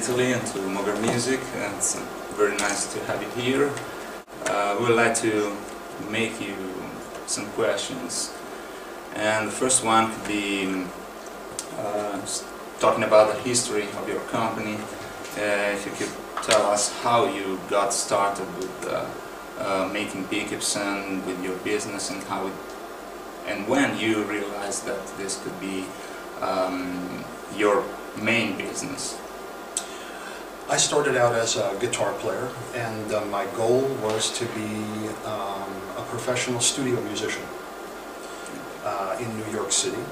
Italy and to Mogar Music, and it's very nice to have you here. We would like to make you some questions, and the first one could be talking about the history of your company. If you could tell us how you got started with making pickups and with your business, and how and when you realized that this could be your main business. I started out as a guitar player, and my goal was to be a professional studio musician in New York City.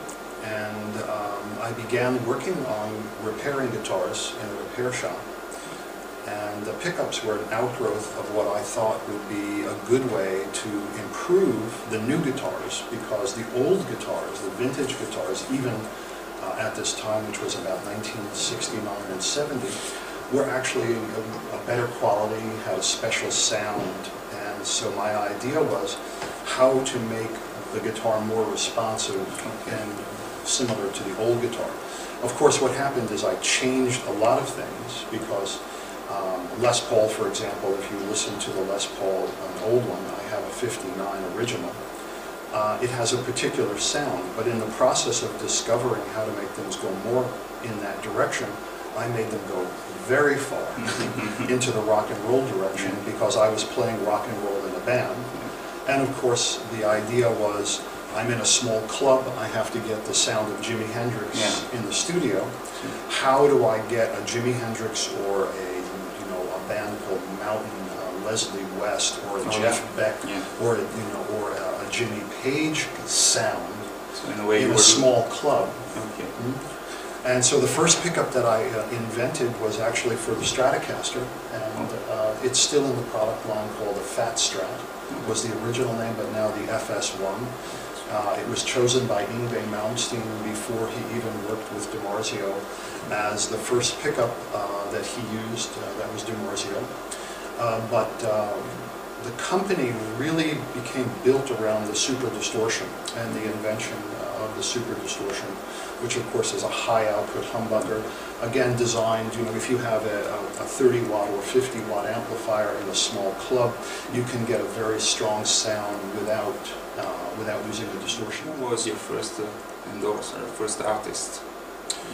And I began working on repairing guitars in a repair shop. And the pickups were an outgrowth of what I thought would be a good way to improve the new guitars, because the old guitars, the vintage guitars, even at this time, which was about 1969 and 70, were actually a better quality, had a special sound. And so my idea was how to make the guitar more responsive and similar to the old guitar. Of course, what happened is I changed a lot of things, because Les Paul, for example, if you listen to the Les Paul, an old one, I have a 59 original, it has a particular sound, but in the process of discovering how to make things go more in that direction, I made them go very far into the rock and roll direction, because I was playing rock and roll in a band. And of course, the idea was, I'm in a small club, I have to get the sound of Jimi Hendrix in the studio. How do I get a Jimi Hendrix or a band called Mountain, Leslie West, or a Jeff Beck, or a Jimmy Page sound in a small club? Okay. And so the first pickup that I invented was actually for the Stratocaster, and it's still in the product line, called the Fat Strat. It was the original name, but now the FS1. It was chosen by Yngwie Malmsteen before he even worked with DiMarzio as the first pickup that he used. That was DiMarzio. But the company really became built around the super distortion and the invention of the super distortion, which of course is a high output humbucker, again designed, if you have a 30 watt or 50 watt amplifier in a small club, you can get a very strong sound without using the distortion. Who was your first endorser, first artist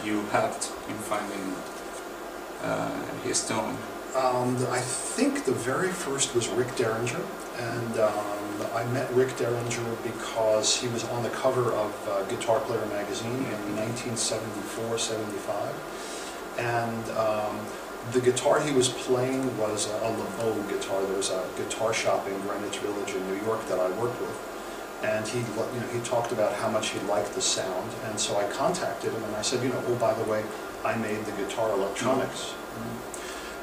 you helped in finding his tone? I think the very first was Rick Derringer, and I met Rick Derringer because he was on the cover of Guitar Player magazine in 1974-75, and the guitar he was playing was a LeBeau guitar. There was a guitar shop in Greenwich Village in New York that I worked with, and he talked about how much he liked the sound, and so I contacted him and I said, oh, by the way, I made the guitar electronics.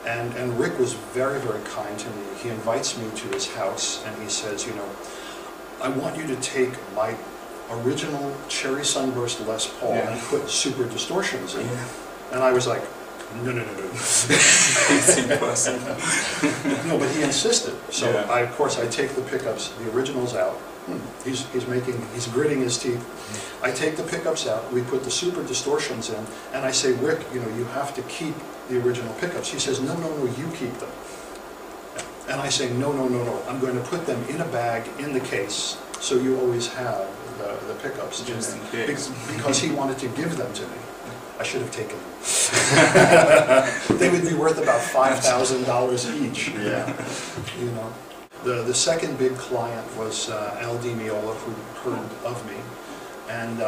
And Rick was very, very kind to me. He invites me to his house and he says, I want you to take my original Cherry Sunburst Les Paul and put super distortions in. And I was like, no. It's impossible. No, but he insisted. So of course I take the pickups, the originals out. He's gritting his teeth. I take the pickups out, we put the super distortions in, and I say, Rick, you have to keep the original pickups. He says, no, you keep them. And I say, no, I'm going to put them in a bag in the case, so you always have the pickups. Just in case. Because he wanted to give them to me. I should have taken them. They would be worth about $5,000 each. The second big client was Al Di Meola, who heard of me, and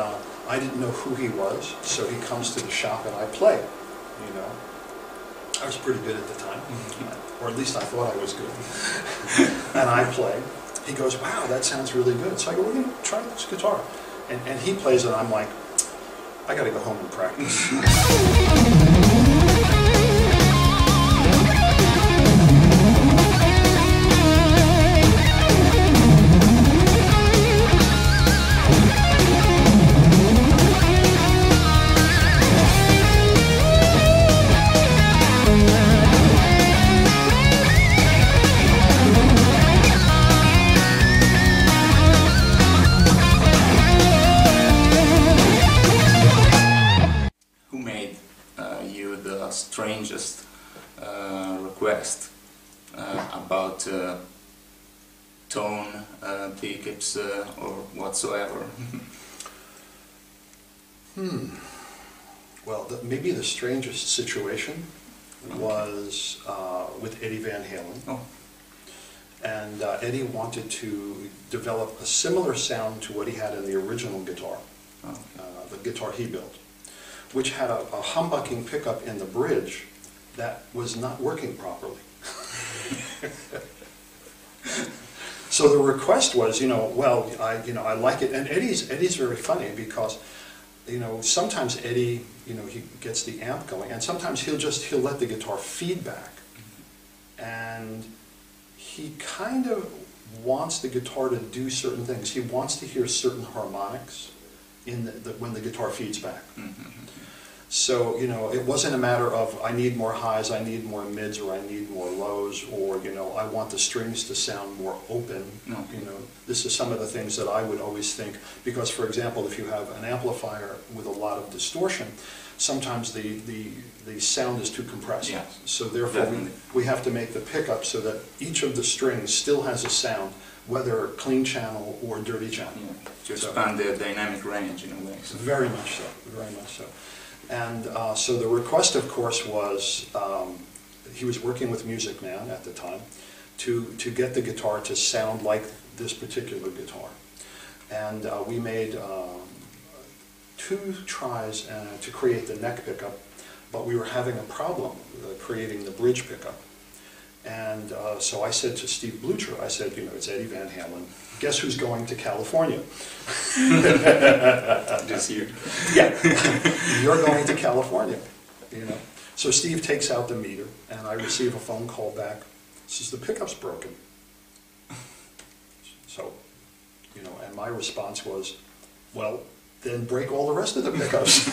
I didn't know who he was, so he comes to the shop and I play, I was pretty good at the time, or at least I thought I was good, and I play. He goes, wow, that sounds really good. So I go, we're going to try this guitar. And he plays it, and I'm like, I got to go home and practice. request about tone, pickups, or whatsoever? Well, maybe the strangest situation was with Eddie Van Halen. Oh. And Eddie wanted to develop a similar sound to what he had in the original guitar, the guitar he built, which had a humbucking pickup in the bridge that was not working properly. So the request was, well, I like it, and Eddie's very funny because, sometimes Eddie, he gets the amp going, and sometimes he'll let the guitar feedback, and he kind of wants the guitar to do certain things. He wants to hear certain harmonics when the guitar feeds back. So, it wasn't a matter of I need more highs, I need more mids, or I need more lows, or, I want the strings to sound more open. No. This is some of the things that I would always think, because, for example, if you have an amplifier with a lot of distortion, sometimes the sound is too compressed. Yes. So therefore, we have to make the pickup so that each of the strings still has a sound, whether clean channel or dirty channel. Yeah. To expand the dynamic range in a way. So. Very much so, very much so. And so the request, of course, was, he was working with Music Man at the time, to get the guitar to sound like this particular guitar. And we made 2 tries to create the neck pickup, but we were having a problem creating the bridge pickup. And so I said to Steve Blucher, I said, it's Eddie Van Halen. Guess who's going to California? This year. Yeah, you're going to California, So Steve takes out the meter, and I receive a phone call back. Says the pickup's broken. So, and my response was, well, then break all the rest of the pickups.